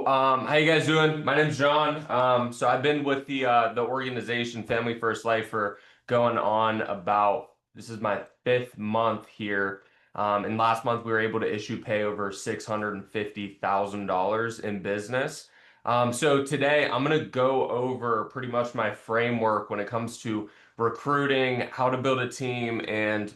How you guys doing? My name's John. So I've been with the organization Family First Life for going on about this is my fifth month here. And last month we were able to issue pay over $650,000 in business. So today I'm gonna go over pretty much my framework when it comes to recruiting, how to build a team, and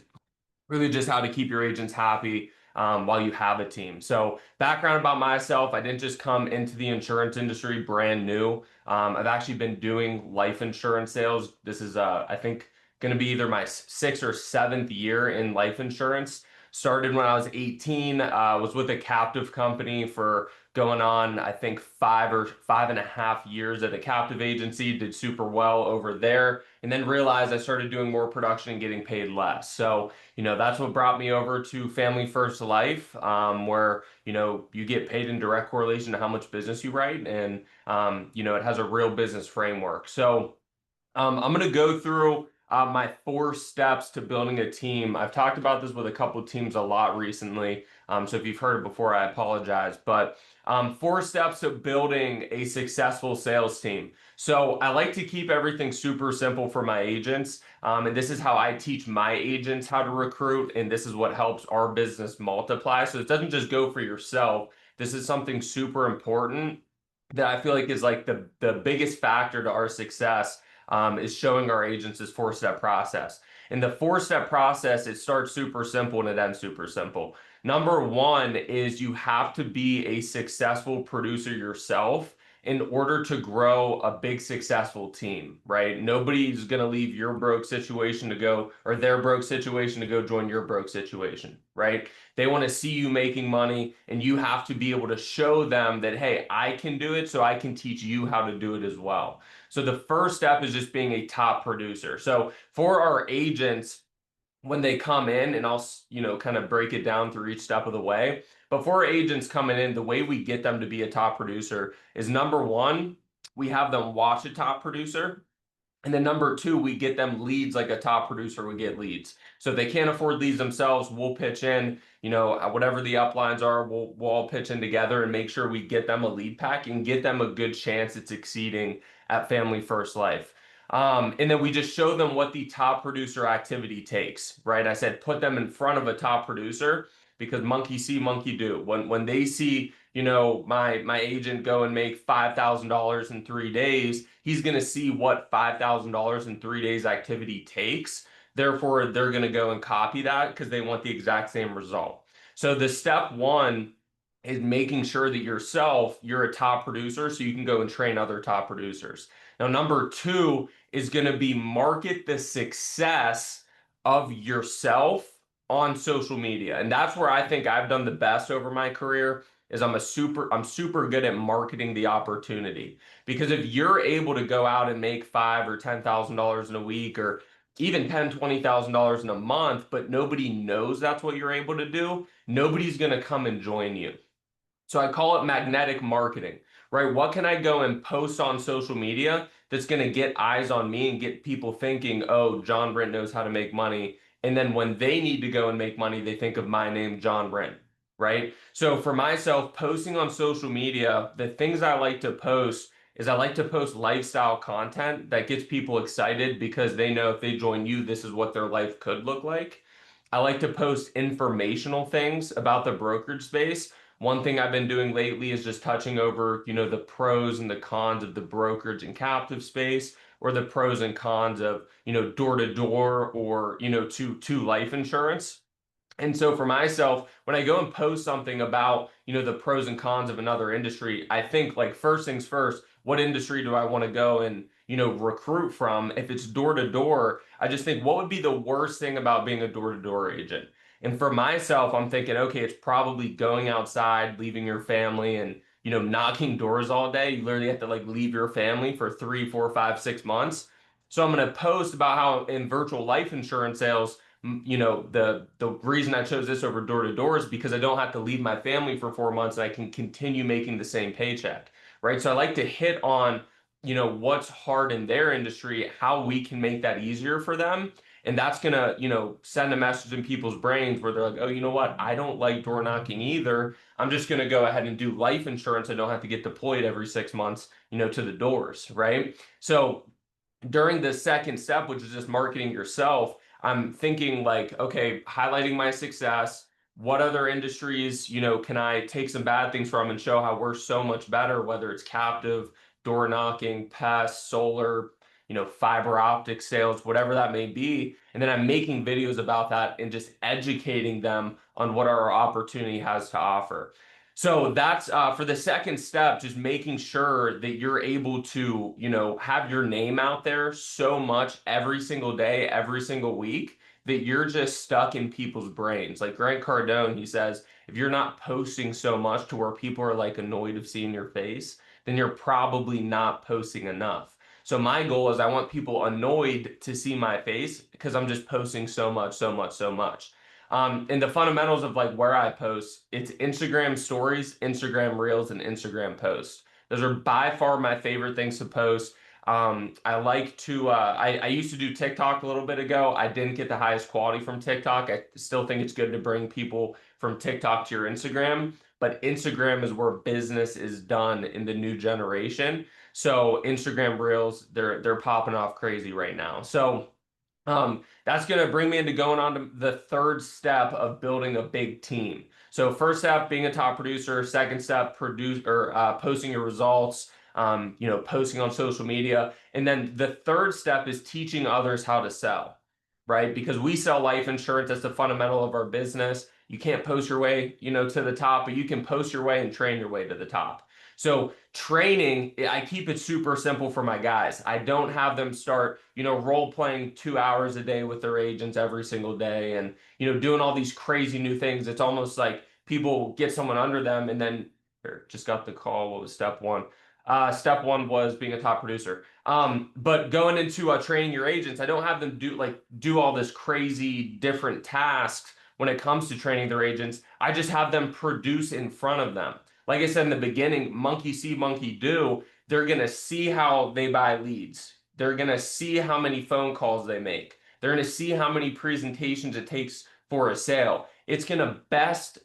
really just how to keep your agents happy while you have a team. So, background about myself, I didn't just come into the insurance industry brand new. I've actually been doing life insurance sales. This is, I think, going to be either my sixth or seventh year in life insurance. Started when I was 18, was with a captive company for going on, I think, 5.5 years at a captive agency, did super well over there, and then realized I started doing more production and getting paid less. So, that's what brought me over to Family First Life, where, you get paid in direct correlation to how much business you write. And, it has a real business framework. So, I'm going to go through my 4 steps to building a team. I've talked about this with a couple of teams a lot recently. So if you've heard it before, I apologize. But 4 steps to building a successful sales team. So I like to keep everything super simple for my agents. And this is how I teach my agents how to recruit. And this is what helps our business multiply. So it doesn't just go for yourself. This is something super important that I feel like is like the biggest factor to our success, is showing our agents this 4 step process. In the 4 step process, it starts super simple and it ends super simple. Number one is you have to be a successful producer yourself in order to grow a big successful team, right? Nobody's going to leave your broke situation to go, or their broke situation to go join your broke situation, right? They want to see you making money, and you have to be able to show them that, hey, I can do it, so I can teach you how to do it as well. So the first step is just being a top producer. So for our agents, when they come in, and I'll, kind of break it down through each step of the way. But for agents coming in, the way we get them to be a top producer is number one, we have them watch a top producer. And then number two, we get them leads like a top producer would get leads. So if they can't afford leads themselves, we'll pitch in, whatever the uplines are, we'll all pitch in together and make sure we get them a lead pack and get them a good chance at succeeding at Family First Life. And then we just show them what the top producer activity takes, right? I said put them in front of a top producer because monkey see, monkey do. When they see, my agent go and make $5,000 in 3 days, he's going to see what $5,000 in 3 days activity takes. Therefore, they're going to go and copy that because they want the exact same result. So the step one is making sure that you're a top producer so you can go and train other top producers. Now, number two is going to be market the success of yourself on social media. And that's where I think I've done the best over my career is I'm super good at marketing the opportunity. Because if you're able to go out and make $5,000 or $10,000 in a week, or even $10,000, $20,000 in a month, but nobody knows that's what you're able to do, nobody's going to come and join you. So I call it magnetic marketing, right? What can I go and post on social media that's going to get eyes on me and get people thinking, oh, John Rindt knows how to make money. And then when they need to go and make money, they think of my name, John Rindt, right? So for myself, posting on social media, the things I like to post is I like to post lifestyle content that gets people excited because they know if they join you, this is what their life could look like. I like to post informational things about the brokerage space. One thing I've been doing lately is just touching over, the pros and the cons of the brokerage and captive space, or the pros and cons of, door to door, or, to life insurance. And so for myself, when I go and post something about, the pros and cons of another industry, I think like first things first, what industry do I want to go and, recruit from? If it's door to door, I just think what would be the worst thing about being a door to door agent? And for myself, I'm thinking, okay, it's probably going outside, leaving your family, and, knocking doors all day. You literally have to like leave your family for 3, 4, 5, 6 months. So I'm going to post about how in virtual life insurance sales, the reason I chose this over door to door is because I don't have to leave my family for 4 months and I can continue making the same paycheck, right? So I like to hit on, what's hard in their industry, how we can make that easier for them. And that's going to, send a message in people's brains where they're like, oh, you know what? I don't like door knocking either. I'm just going to go ahead and do life insurance. I don't have to get deployed every 6 months, to the doors, right? So during the second step, which is just marketing yourself, I'm thinking like, okay, highlighting my success. What other industries, can I take some bad things from and show how we're so much better, whether it's captive, door knocking, pests, solar, fiber optic sales, whatever that may be. And then I'm making videos about that and just educating them on what our opportunity has to offer. So that's for the second step, just making sure that you're able to, have your name out there so much every single day, every single week that you're just stuck in people's brains. Like Grant Cardone, he says, if you're not posting so much to where people are like annoyed of seeing your face, then you're probably not posting enough. So my goal is I want people annoyed to see my face because I'm just posting so much, so much, so much. And the fundamentals of like where I post, it's Instagram stories, Instagram reels, and Instagram posts. Those are by far my favorite things to post. I like to, I used to do TikTok a little bit ago. I didn't get the highest quality from TikTok. I still think it's good to bring people from TikTok to your Instagram, but Instagram is where business is done in the new generation. So Instagram reels, they're popping off crazy right now. So that's going to bring me into going on to the third step of building a big team. So first step, being a top producer. Second step, posting your results, posting on social media. And then the third step is teaching others how to sell, right? Because we sell life insurance. That's the fundamental of our business. You can't post your way, to the top, but you can post your way and train your way to the top. So training, I keep it super simple for my guys. I don't have them start, role playing 2 hours a day with their agents every single day and, doing all these crazy new things. It's almost like people get someone under them and then just got the call. What was step one? Step one was being a top producer. But going into training your agents, I don't have them do all this crazy different tasks when it comes to training their agents. I just have them produce in front of them. Like I said in the beginning, monkey see, monkey do. They're going to see how they buy leads. They're going to see how many phone calls they make. They're going to see how many presentations it takes for a sale. It's going to best,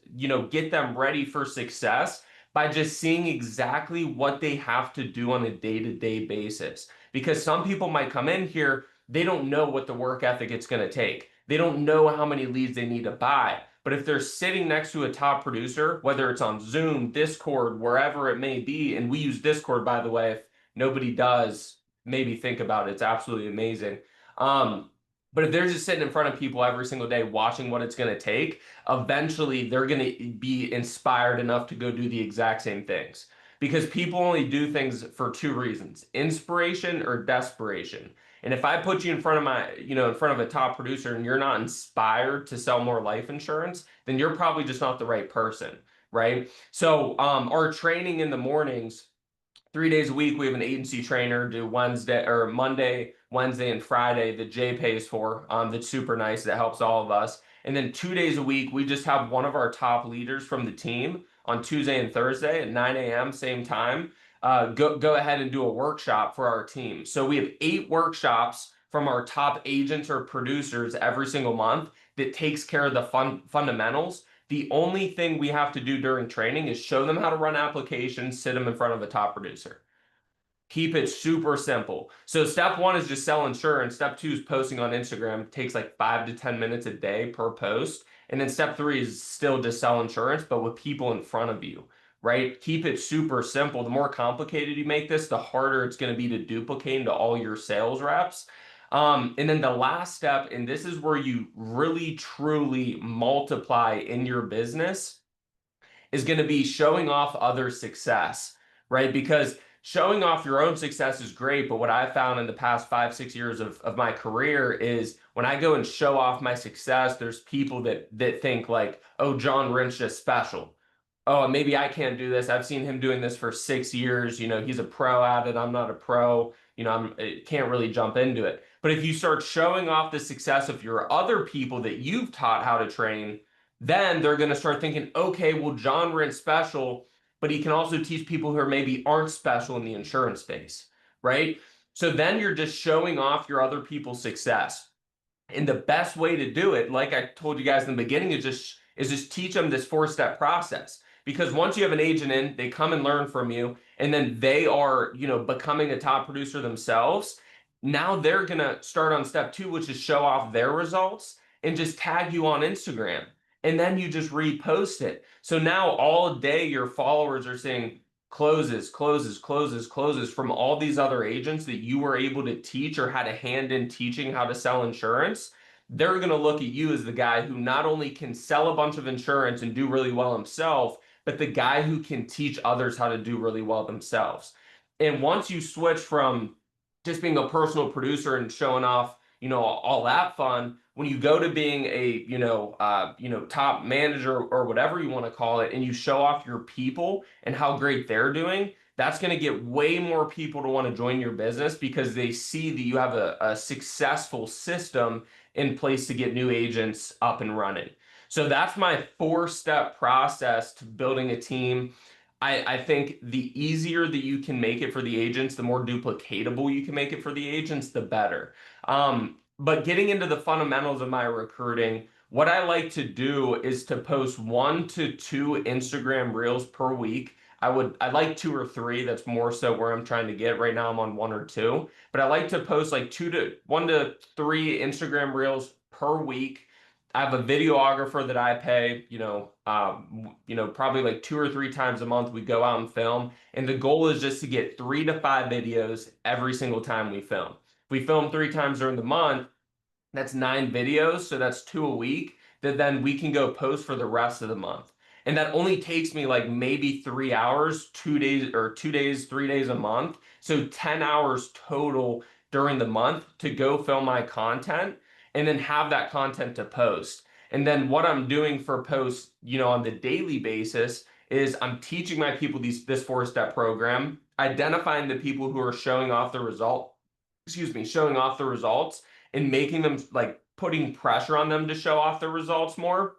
get them ready for success by just seeing exactly what they have to do on a day-to-day basis. Because some people might come in here, they don't know what the work ethic it's going to take. They don't know how many leads they need to buy. But if they're sitting next to a top producer, whether it's on Zoom, Discord, wherever it may be, and we use Discord, by the way, if nobody does, maybe think about it. It's absolutely amazing. But if they're just sitting in front of people every single day watching what it's going to take, eventually they're going to be inspired enough to go do the exact same things. Because people only do things for two reasons, inspiration or desperation. And if I put you in front of in front of a top producer and you're not inspired to sell more life insurance, then you're probably just not the right person, right? So our training in the mornings, 3 days a week, we have an agency trainer do Wednesday or Monday, Wednesday, and Friday that Jay pays for. That's super nice. That helps all of us. And then 2 days a week, we just have one of our top leaders from the team on Tuesday and Thursday at 9 a.m. same time. Go ahead and do a workshop for our team. So we have 8 workshops from our top agents or producers every single month that takes care of the fundamentals. The only thing we have to do during training is show them how to run applications, sit them in front of a top producer. Keep it super simple. So step one is just sell insurance. Step two is posting on Instagram. It takes like 5 to 10 minutes a day per post. And then step three is still just sell insurance, but with people in front of you, right? Keep it super simple. The more complicated you make this, the harder it's going to be to duplicate into all your sales reps. And then the last step, and this is where you really truly multiply in your business, is going to be showing off other success, right? Because showing off your own success is great, but what I've found in the past 5, 6 years of my career is when I go and show off my success, there's people that think like, oh, John Rindt's just special. Oh, maybe I can't do this. I've seen him doing this for 6 years. He's a pro at it. I'm not a pro. I can't really jump into it. But if you start showing off the success of your other people that you've taught how to train, then they're going to start thinking, okay, well, John Rindt's special, but he can also teach people who maybe aren't special in the insurance space, right? So then you're just showing off your other people's success. And the best way to do it, like I told you guys in the beginning, is just teach them this four-step process. Because once you have an agent in, they come and learn from you, and then they are, becoming a top producer themselves. Now they're gonna start on step two, which is show off their results and just tag you on Instagram. And then you just repost it. So now all day your followers are seeing closes, closes, closes, closes from all these other agents that you were able to teach or had a hand in teaching how to sell insurance. They're going to look at you as the guy who not only can sell a bunch of insurance and do really well himself, but the guy who can teach others how to do really well themselves. And once you switch from just being a personal producer and showing off, all that fun, when you go to being a, top manager or whatever you want to call it, and you show off your people and how great they're doing, that's going to get way more people to want to join your business because they see that you have a successful system in place to get new agents up and running. So that's my four-step process to building a team. I think the easier that you can make it for the agents, the more duplicatable you can make it for the agents, the better. But getting into the fundamentals of my recruiting, what I like to do is to post 1 to 2 Instagram reels per week. I like 2 or 3. That's more so where I'm trying to get. Right now I'm on 1 or 2, but I like to post like 1 to 3 Instagram reels per week. I have a videographer that I pay, probably like 2 or 3 times a month. We go out and film, and the goal is just to get 3 to 5 videos every single time we film. If we film 3 times during the month, that's 9 videos, so that's 2 a week that then we can go post for the rest of the month. And that only takes me like maybe 3 hours, 2 days, or 2 days, 3 days a month. So 10 hours total during the month to go film my content and then have that content to post. And then what I'm doing for posts, on the daily basis is I'm teaching my people this four-step program, identifying the people who are showing off the results and making them like putting pressure on them to show off the results more.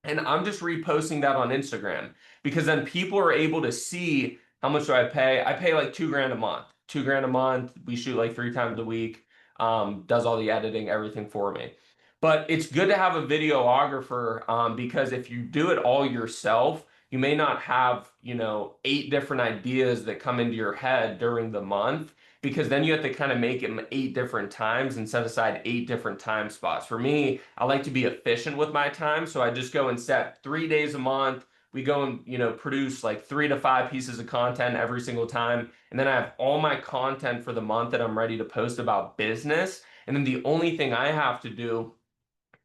And I'm just reposting that on Instagram because then people are able to see how much do I pay. I pay like 2 grand a month. 2 grand a month. We shoot like 3 times a week. Does all the editing, everything for me. But it's good to have a videographer because if you do it all yourself, you may not have, 8 different ideas that come into your head during the month because then you have to kind of make them 8 different times and set aside 8 different time spots. For me, I like to be efficient with my time, so I just go and set 3 days a month. We go and produce like 3 to 5 pieces of content every single time, and then I have all my content for the month that I'm ready to post about business. And then the only thing I have to do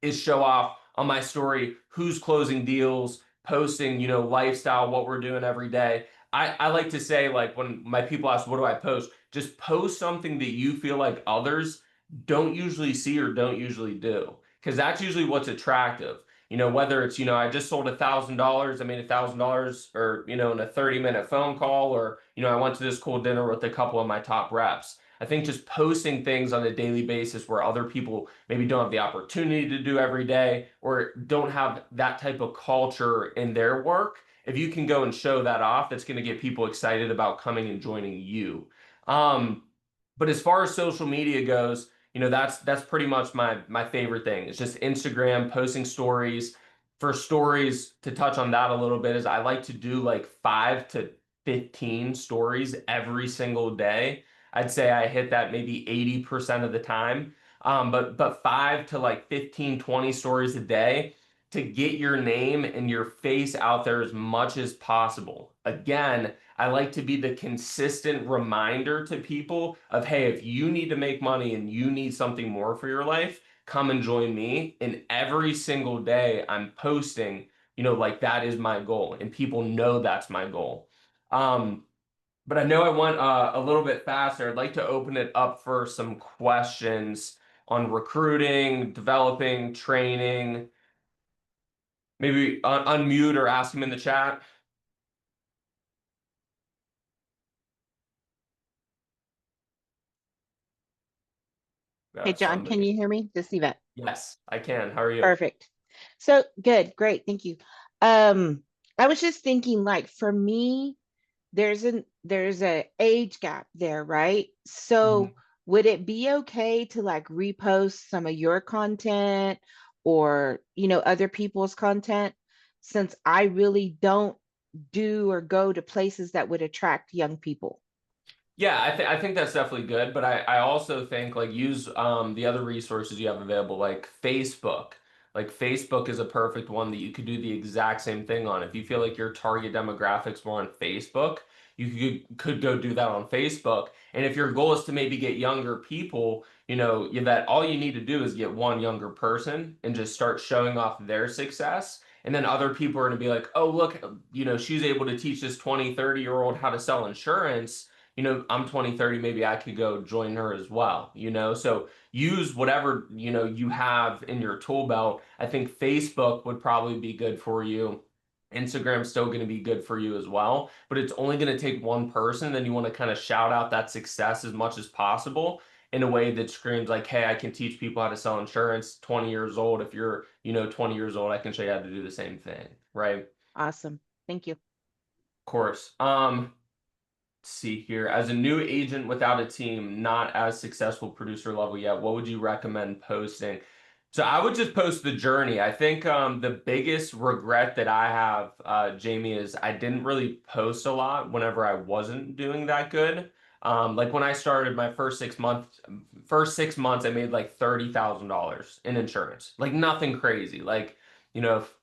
is show off on my story who's closing deals, posting, lifestyle, what we're doing every day. I like to say, like, when my people ask, what do I post? Just post something that you feel like others don't usually see or don't usually do. Because that's usually what's attractive. Whether it's, I just sold $1,000, I made $1,000, or, in a 30-minute phone call, or, I went to this cool dinner with a couple of my top reps. I think just posting things on a daily basis where other people maybe don't have the opportunity to do every day or don't have that type of culture in their work, if you can go and show that off, that's going to get people excited about coming and joining you. Um, but as far as social media goes, that's pretty much my favorite thing. It's just Instagram, posting stories. For stories, to touch on that a little bit, is I like to do like 5 to 15 stories every single day. I'd say I hit that maybe 80% of the time. But 5 to like 15, 20 stories a day to get your name and your face out there as much as possible. Again, I like to be the consistent reminder to people of, hey, if you need to make money and you need something more for your life, come and join me. And every single day I'm posting, like that is my goal. And people know that's my goal. But I know I went a little bit faster. I'd like to open it up for some questions on recruiting, developing, training. Maybe unmute or ask them in the chat. Hey, John, can Somebody. you hear me? This is Yvette. Yes, I can. How are you? Perfect. So good, great, thank you. Um, I was just thinking, like, for me, there's a age gap there, right? So Mhm. would it be okay to like repost some of your content or, other people's content since I really don't do or go to places that would attract young people? Yeah, I think that's definitely good, but I also think like use the other resources you have available, like Facebook. Like Facebook is a perfect one that you could do the exact same thing on. If you feel like your target demographics were on Facebook, you could go do that on Facebook. And if your goal is to maybe get younger people, that all you need to do is get one younger person and just start showing off their success. And then other people are going to be like, oh, look, she's able to teach this 20, 30-year-old how to sell insurance. I'm 20, 30, maybe I could go join her as well. So use whatever, you have in your tool belt. I think Facebook would probably be good for you. Instagram's still going to be good for you as well, but it's only going to take one person. Then you want to kind of shout out that success as much as possible in a way that screams like, hey, I can teach people how to sell insurance 20 years old. If you're, 20 years old, I can show you how to do the same thing, right? Of Awesome. Thank you. course. See here. As a new agent without a team, not as successful producer level yet, what would you recommend posting? So I would just post the journey. I think the biggest regret that I have, Jamie, is I didn't really post a lot whenever I wasn't doing that good. Like when I started my first 6 months, I made like $30,000 in insurance. Like nothing crazy. Like, if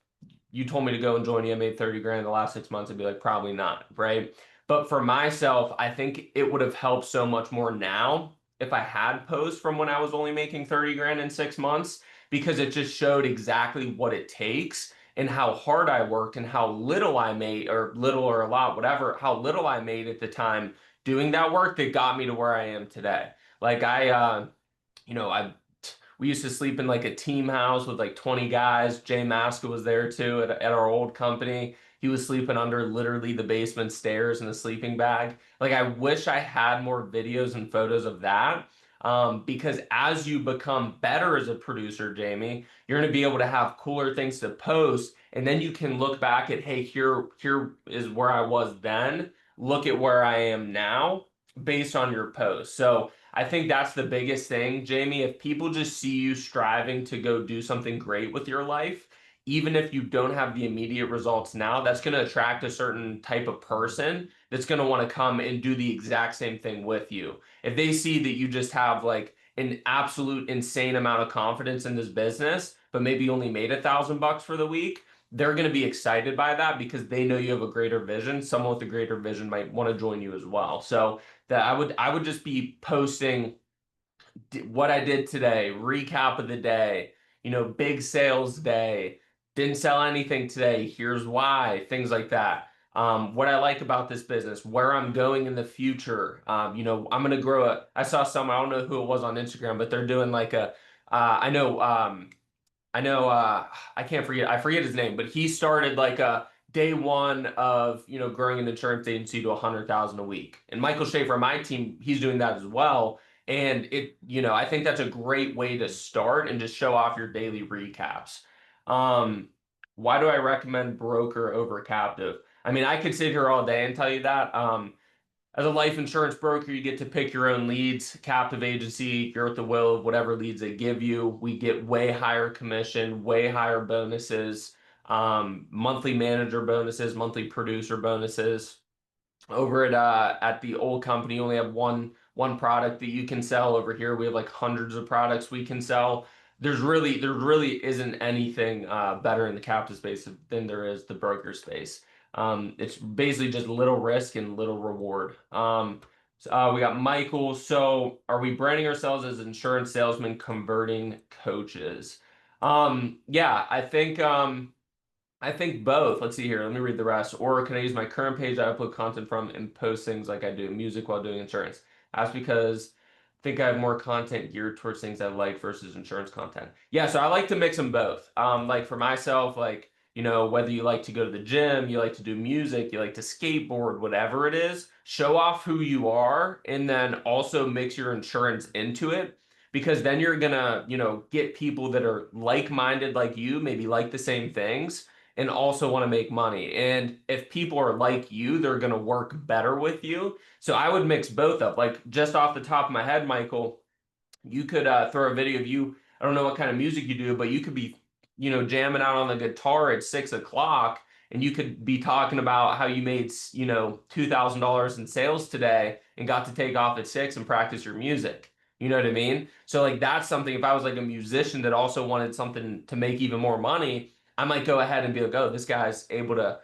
you told me to go and join you, I made 30 grand in the last 6 months, I'd be like, probably not, right? But for myself, I think it would have helped so much more now if I had posts from when I was only making 30 grand in 6 months, because it just showed exactly what it takes and how hard I worked and how little I made, or little or a lot, whatever, how little I made at the time doing that work that got me to where I am today. Like I we used to sleep in like a team house with like 20 guys. Jay Maska was there too at our old company. He was sleeping under literally the basement stairs in a sleeping bag. Like I wish I had more videos and photos of that. Because as you become better as a producer, Jamie, you're going to be able to have cooler things to post, and then you can look back at, hey, here is where I was then. Look at where I am now based on your post. So I think that's the biggest thing, Jamie. If people just see you striving to go do something great with your life, even if you don't have the immediate results now, that's going to attract a certain type of person that's going to want to come and do the exact same thing with you. If they see that you just have like an absolute insane amount of confidence in this business, but maybe only made $1,000 for the week, they're going to be excited by that because they know you have a greater vision. Someone with a greater vision might want to join you as well. So that I would just be posting what I did today, recap of the day, big sales day, didn't sell anything today, here's why, things like that. What I like about this business, where I'm going in the future. I'm gonna grow I saw some, I don't know who it was on Instagram, but they're doing like I know I forget his name, but he started like a day one of growing an insurance agency to 100,000 a week. And Michael Schaefer, my team, he's doing that as well. And I think that's a great way to start and just show off your daily recaps. Um, why do I recommend broker over captive? I mean, I could sit here all day and tell you that. As a life insurance broker, you get to pick your own leads. Captive agency, you're at the will of whatever leads they give you. We get way higher commission, way higher bonuses, monthly manager bonuses, monthly producer bonuses. Over at the old company, you only have one product that you can sell. Over here, we have like hundreds of products we can sell. There really isn't anything better in the captive space than there is the broker space. It's basically just little risk and little reward. We got Michael. So, are we branding ourselves as insurance salesmen converting coaches? Yeah, I think both. Let's see here. Let me read the rest. Or can I use my current page I upload content from and post things like I do music while doing insurance? That's because I think I have more content geared towards things I like versus insurance content. Yeah, so I like to mix them both. Like for myself, like, whether you like to go to the gym, you like to do music, you like to skateboard, whatever it is, show off who you are and then also mix your insurance into it, because then you're gonna, get people that are like-minded like you, maybe like the same things, and also want to make money. And if people are like you, they're going to work better with you. So I would mix both up. Like just off the top of my head, Michael, you could throw a video of you. I don't know what kind of music you do, but you could be, jamming out on the guitar at 6 o'clock, and you could be talking about how you made, $2,000 in sales today and got to take off at 6 and practice your music. You know what I mean? So like that's something. If I was like a musician that also wanted something to make even more money, I might go ahead and be like, oh, this guy's able to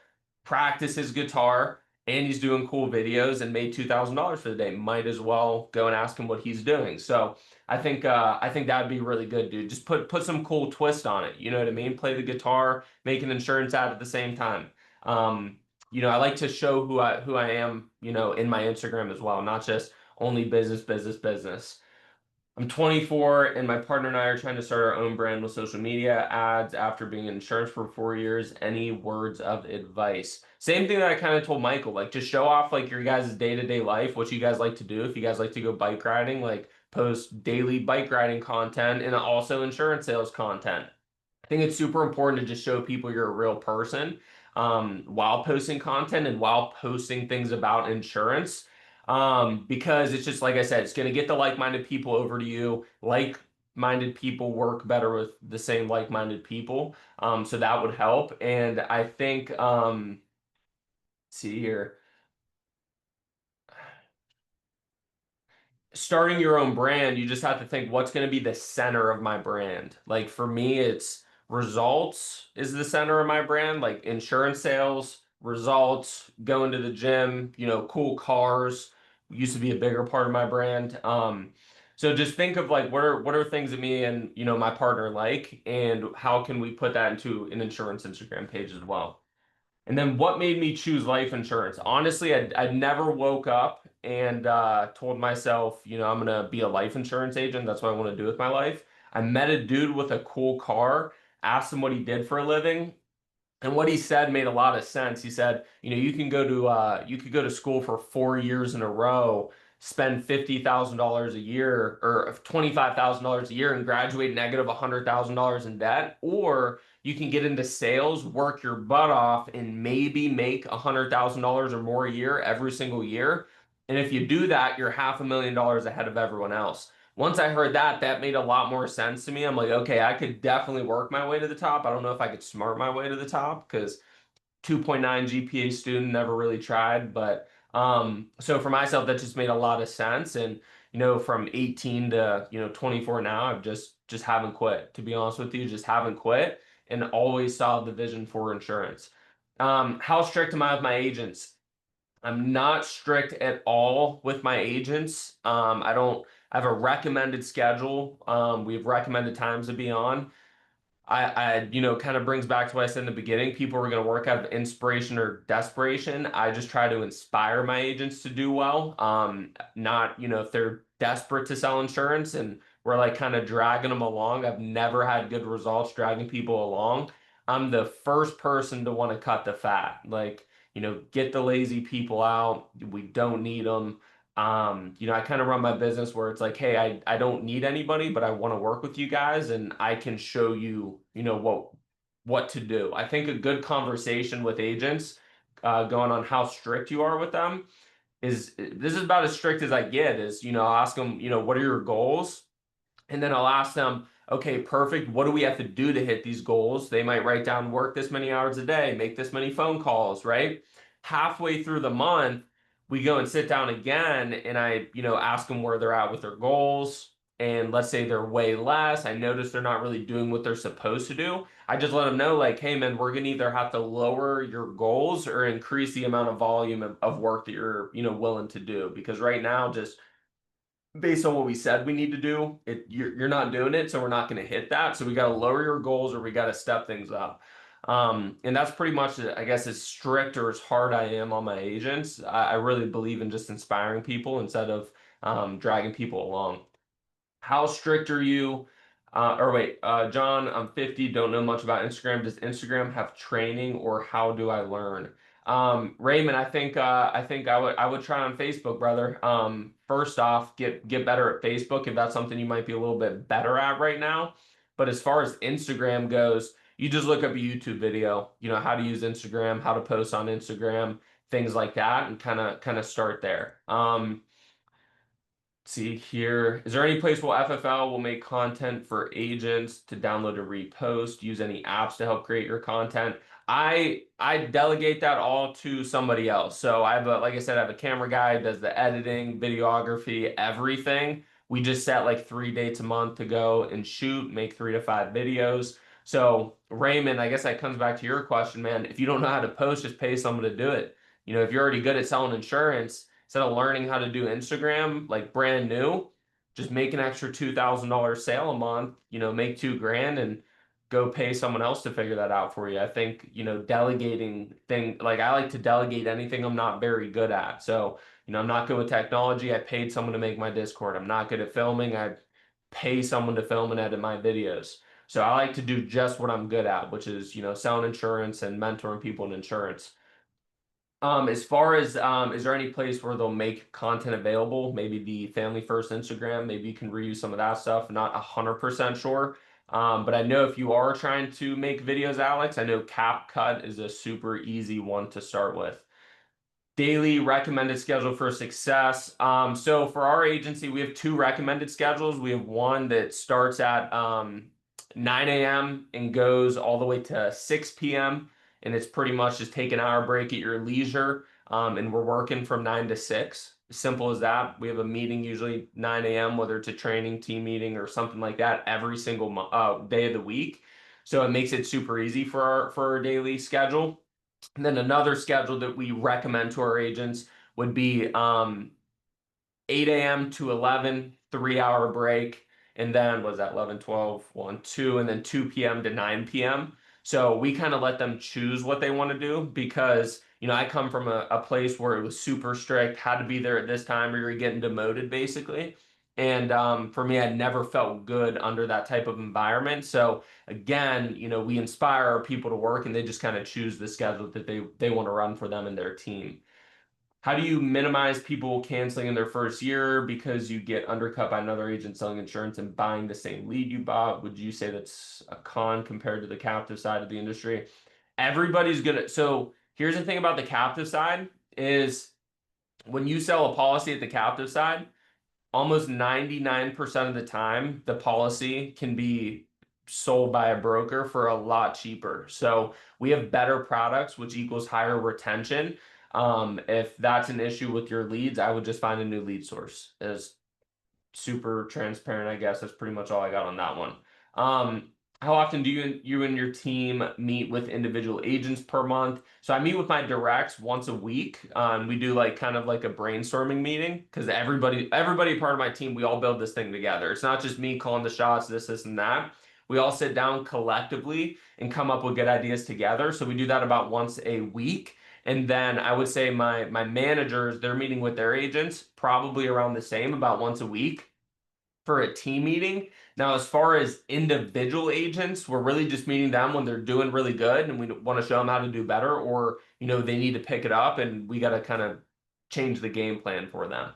practice his guitar and he's doing cool videos and made $2,000 for the day. Might as well go and ask him what he's doing. So I think that'd be really good, dude. Just put some cool twist on it. You know what I mean? Play the guitar, make an insurance ad at the same time. Um, I like to show who I am, in my Instagram as well, not just only business, business, business. I'm 24 and my partner and I are trying to start our own brand with social media ads after being in insurance for 4 years. Any words of advice? Same thing that I kind of told Michael, like just show off like your guys' day-to-day life, what you guys like to do. If you guys like to go bike riding, like post daily bike riding content and also insurance sales content. I think it's super important to just show people you're a real person while posting content and while posting things about insurance. Because it's just like I said, it's going to get the like-minded people over to you. Like-minded people work better with the same like-minded people. So that would help. And I think, see here. Starting your own brand, you just have to think what's going to be the center of my brand. Like for me, it's results is the center of my brand, like insurance sales, results, going to the gym, cool cars used to be a bigger part of my brand. So just think of like what are things that me and my partner like, and how can we put that into an insurance Instagram page as well. And then what made me choose life insurance? Honestly, I never woke up and told myself, I'm gonna be a life insurance agent. That's what I want to do with my life. I met a dude with a cool car, asked him what he did for a living, and what he said made a lot of sense. He said, you could go to school for 4 years in a row, spend $50,000 a year or $25,000 a year and graduate negative $100,000 in debt, or you can get into sales, work your butt off, and maybe make $100,000 or more a year every single year. And if you do that, you're $500,000 ahead of everyone else. Once I heard that, that made a lot more sense to me. I'm like, okay, I could definitely work my way to the top. I don't know if I could smart my way to the top because 2.9 GPA student, never really tried. But so for myself, that just made a lot of sense. And from 18 to 24 now, I've just haven't quit. To be honest with you, just haven't quit and always saw the vision for insurance. How strict am I with my agents? I'm not strict at all with my agents. I don't. I have a recommended schedule. We have recommended times to be on. Kind of brings back to what I said in the beginning. People are going to work out of inspiration or desperation. I just try to inspire my agents to do well. Not, if they're desperate to sell insurance and we're like kind of dragging them along. I've never had good results dragging people along. I'm the first person to want to cut the fat. Like, get the lazy people out. We don't need them. I kind of run my business where it's like, hey, I don't need anybody, but I want to work with you guys and I can show you, what to do. I think a good conversation with agents, going on how strict you are with them is this is about as strict as I get is, I'll ask them, what are your goals? And then I'll ask them, okay, perfect. What do we have to do to hit these goals? They might write down work this many hours a day, make this many phone calls, right? Halfway through the month, we go and sit down again and I, ask them where they're at with their goals. And let's say they're way less. I notice they're not really doing what they're supposed to do. I just let them know, like, hey, man, we're going to either have to lower your goals or increase the amount of volume of work that you're, willing to do. Because right now, just based on what we said we need to do, you're not doing it, so we're not going to hit that. So we got to lower your goals or we got to step things up. And that's pretty much, I guess, as strict or as hard I am on my agents. I really believe in just inspiring people instead of dragging people along. How strict are you? Or wait, John, I'm 50, don't know much about Instagram. Does Instagram have training or how do I learn? Raymond, I think I would try on Facebook, brother. First off, get better at Facebook if that's something you might be a little bit better at right now. But as far as Instagram goes, you just look up a YouTube video, how to use Instagram, how to post on Instagram, things like that, and kind of start there. See here. Is there any place where FFL will make content for agents to download and repost? Use any apps to help create your content? I delegate that all to somebody else. So I have like I said, I have a camera guy who does the editing, videography, everything. We just set like 3 dates a month to go and shoot, make 3 to 5 videos. So Raymond, I guess that comes back to your question, man. If you don't know how to post, just pay someone to do it. If you're already good at selling insurance, instead of learning how to do Instagram like brand new, just make an extra $2,000 sale a month, make 2 grand and go pay someone else to figure that out for you. I think, delegating like I like to delegate anything I'm not very good at. So, I'm not good with technology. I paid someone to make my Discord. I'm not good at filming. I pay someone to film and edit my videos. So I like to do just what I'm good at, which is, selling insurance and mentoring people in insurance. As far as is there any place where they'll make content available? Maybe the Family First Instagram, maybe you can reuse some of that stuff. Not 100% sure. But I know if you are trying to make videos, Alex, I know CapCut is a super easy one to start with. Daily recommended schedule for success. So for our agency, we have 2 recommended schedules. We have one that starts at 9 a.m. and goes all the way to 6 p.m. And it's pretty much just take an hour break at your leisure. And we're working from 9 to 6. Simple as that. We have a meeting usually 9 a.m., whether it's a training team meeting or something like that, every single day of the week. So it makes it super easy for our daily schedule. And then another schedule that we recommend to our agents would be 8 a.m. to 11, 3 hour break. And then was that 11, 12, 1, 2, and then 2 p.m. to 9 p.m. So we kind of let them choose what they want to do because, I come from a place where it was super strict, had to be there at this time or you're getting demoted basically. And for me, I never felt good under that type of environment. So again, we inspire our people to work and they just kind of choose the schedule that they want to run for them and their team. How do you minimize people canceling in their first year because you get undercut by another agent selling insurance and buying the same lead you bought? Would you say that's a con compared to the captive side of the industry? Everybody's gonna. So here's the thing about the captive side is when you sell a policy at the captive side, almost 99% of the time, the policy can be sold by a broker for a lot cheaper. So we have better products, which equals higher retention. If that's an issue with your leads, I would just find a new lead source. As super transparent, I guess that's pretty much all I got on that one. Um, how often do you and your team meet with individual agents per month? So I meet with my directs once a week. We do like kind of like a brainstorming meeting because everybody part of my team, we all build this thing together. It's not just me calling the shots, this, and that. We all sit down collectively and come up with good ideas together. So we do that about once a week. And then I would say my managers, they're meeting with their agents probably around the same, about once a week for a team meeting. Now, as far as individual agents, we're really just meeting them when they're doing really good and we want to show them how to do better, or, they need to pick it up and we got to kind of change the game plan for them.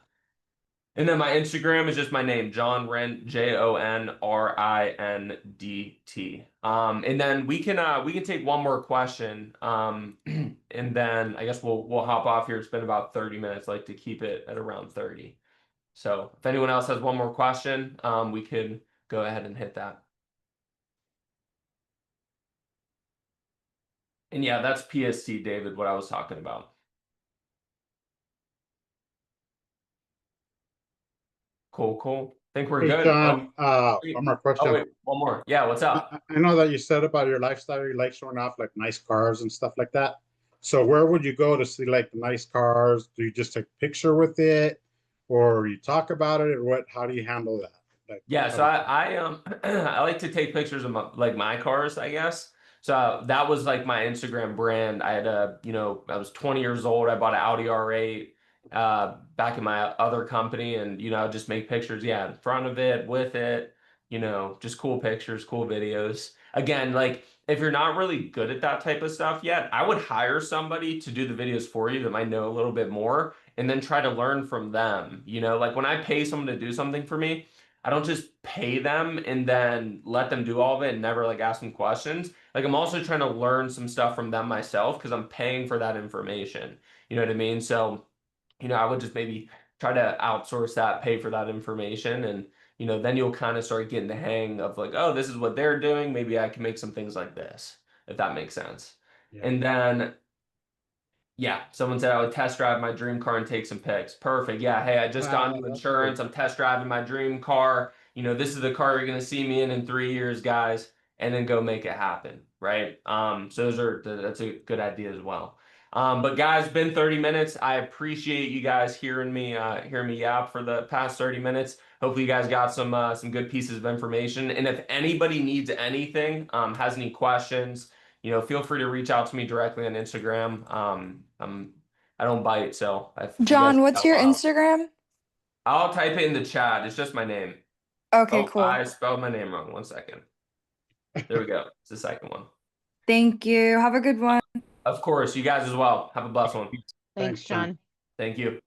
And then my Instagram is just my name, John Rindt, JonRindt. And then we can take one more question. And then I guess we'll hop off here. It's been about 30 minutes. I like to keep it at around 30. So if anyone else has one more question, we could go ahead and hit that. And yeah, that's PST, David, what I was talking about. Cool, cool. Think we're Hey, good. John, one more Oh question. wait, one more. Yeah, what's up? I know that you said about your lifestyle, you like showing off like nice cars and stuff like that. So where would you go to see like the nice cars? Do you just take a picture with it or you talk about it or what? How do you handle that? Like, Yeah, how so do I I like to take pictures of my cars, I guess. So that was like my Instagram brand. I had I was 20 years old. I bought an Audi R8 back in my other company and I'd just make pictures, yeah, in front of it, with it, just cool pictures, cool videos. Again, like if you're not really good at that type of stuff yet, I would hire somebody to do the videos for you that might know a little bit more and then try to learn from them. Like when I pay someone to do something for me, I don't just pay them and then let them do all of it and never like ask them questions. Like I'm also trying to learn some stuff from them myself because I'm paying for that information. You know what I mean? So, I would just maybe try to outsource that, pay for that information, and then you'll kind of start getting the hang of like, oh, this is what they're doing. Maybe I can make some things like this, if that makes sense. Yeah. And then yeah, someone said I would test drive my dream car and take some pics. Perfect. Yeah. Hey, I just got new That's cool. insurance. I'm test driving my dream car. This is the car you're going to see me in 3 years, guys, and then go make it happen. Right. So that's a good idea as well. But guys, been 30 minutes. I appreciate you guys hearing me yap for the past 30 minutes. Hopefully you guys got some good pieces of information. And if anybody needs anything, has any questions, feel free to reach out to me directly on Instagram. I don't bite, so if you guys John, can what's help your out, Instagram? I'll type it in the chat. It's just my name. Okay, Oh, I cool. spelled my name wrong. 1 second. There we go. It's the second one. Thank you. Have a good one. Of course, you guys as well. Have a blessed one. Thanks, Thanks, John. John. Thank you.